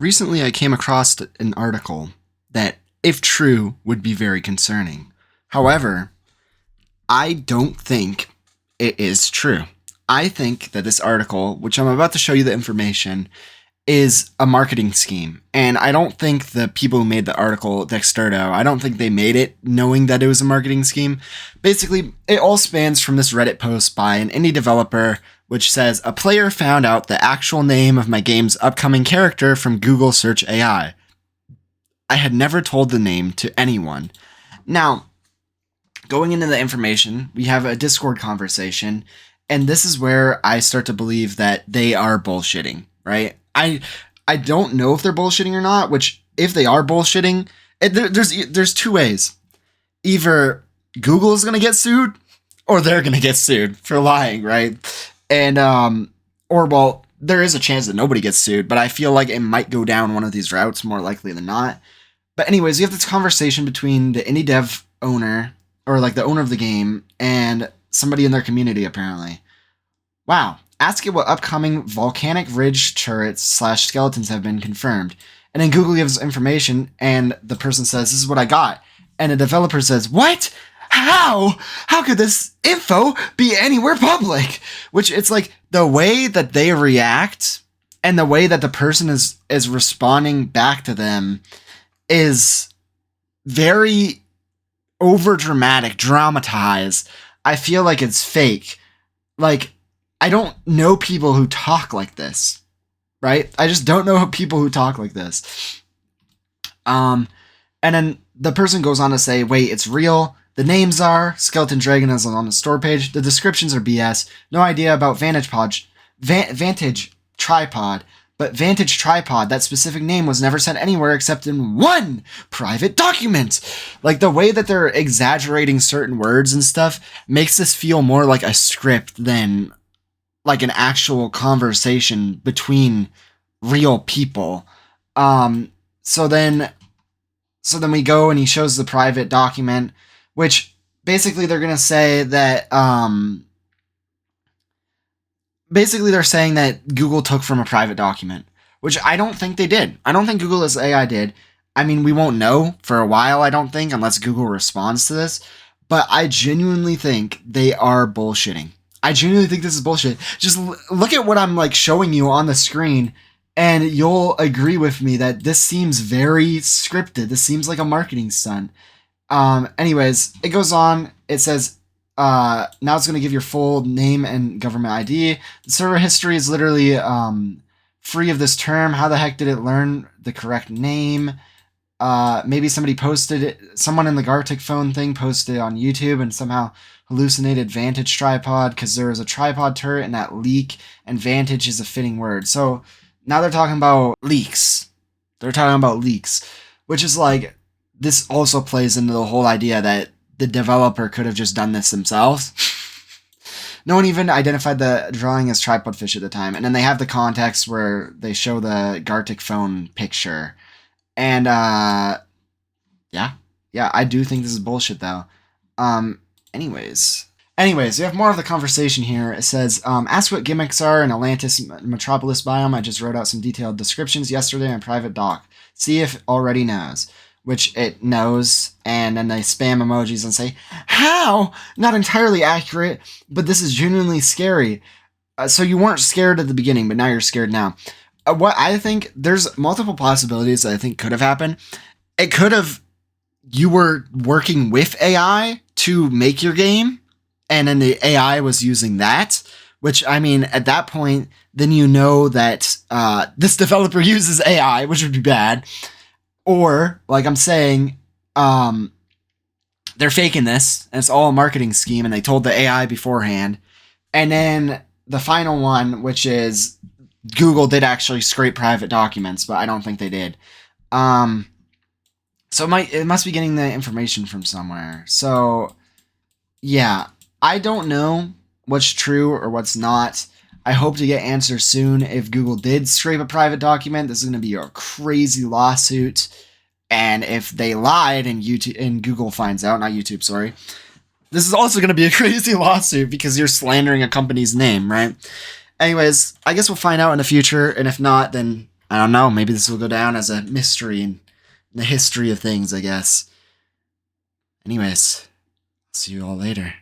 Recently, I came across an article that, if true, would be very concerning. However, I don't think it is true. I think that this article, which I'm about to show you the information, is a marketing scheme. And I don't think the people who made the article, Dexterdo, I don't think they made it knowing that it was a marketing scheme. Basically, it all spans from this Reddit post by an indie developer, which says, a player found out the actual name of my game's upcoming character from Google Search AI. I had never told the name to anyone. Now, going into the information, we have a Discord conversation, and this is where I start to believe that they are bullshitting, right? I don't know if they're bullshitting or not, which, if they are bullshitting, there's two ways. Either Google is going to get sued, or they're going to get sued for lying, right? And, there is a chance that nobody gets sued, but I feel like it might go down one of these routes more likely than not. But anyways, you have this conversation between the indie dev owner, or like the owner of the game, and somebody in their community, apparently. Wow. Ask it what upcoming volcanic ridge turrets / skeletons have been confirmed. And then Google gives information, and the person says, this is what I got. And the developer says, what? How? How could this info be anywhere public? Which, it's like, the way that they react and the way that the person is responding back to them is very overdramatic, dramatized. I feel like it's fake. Like, I don't know people who talk like this, right? I just don't know people who talk like this. And then the person goes on to say, wait, it's real. The names are Skeleton Dragon is on the store page. The descriptions are BS. No idea about Vantage Tripod. But Vantage Tripod, that specific name was never sent anywhere except in one private document. Like, the way that they're exaggerating certain words and stuff makes this feel more like a script than like an actual conversation between real people. So then we go and he shows the private document, which basically they're going to say that, basically they're saying that Google took from a private document, which I don't think they did. I don't think Google as AI did. I mean, we won't know for a while, I don't think, unless Google responds to this. But I genuinely think they are bullshitting. I genuinely think this is bullshit. Just look at what I'm like showing you on the screen, and you'll agree with me that this seems very scripted. This seems like a marketing stunt. Anyways, it goes on. It says, now it's going to give your full name and government ID. The server history is literally free of this term. How the heck did it learn the correct name? Maybe somebody posted it. Someone in the Gartic phone thing posted it on YouTube and somehow hallucinated Vantage Tripod because there was a tripod turret in that leak, and Vantage is a fitting word. So now they're talking about leaks. They're talking about leaks, which is like, this also plays into the whole idea that the developer could have just done this themselves. No one even identified the drawing as tripod fish at the time. And then they have the context where they show the Gartic phone picture. And, yeah, I do think this is bullshit, though. Anyways, we have more of the conversation here. It says, ask what gimmicks are in Atlantis Metropolis biome. I just wrote out some detailed descriptions yesterday in private doc. See if it already knows. Which it knows, and then they spam emojis and say, how? Not entirely accurate, but this is genuinely scary. So you weren't scared at the beginning, but now you're scared now. What I think, there's multiple possibilities that I think could have happened. It could have, you were working with AI to make your game, and then the AI was using that, which, I mean, at that point, then you know that this developer uses AI, which would be bad. Or, like I'm saying, they're faking this, and it's all a marketing scheme, and they told the AI beforehand. And then the final one, which is Google did actually scrape private documents, but I don't think they did. So it must be getting the information from somewhere. So, yeah, I don't know what's true or what's not. I hope to get answers soon. If Google did scrape a private document, this is going to be a crazy lawsuit. And if they lied and Google finds out, not YouTube, sorry, this is also going to be a crazy lawsuit because you're slandering a company's name, right? Anyways, I guess we'll find out in the future. And if not, then I don't know. Maybe this will go down as a mystery in the history of things, I guess. Anyways, see you all later.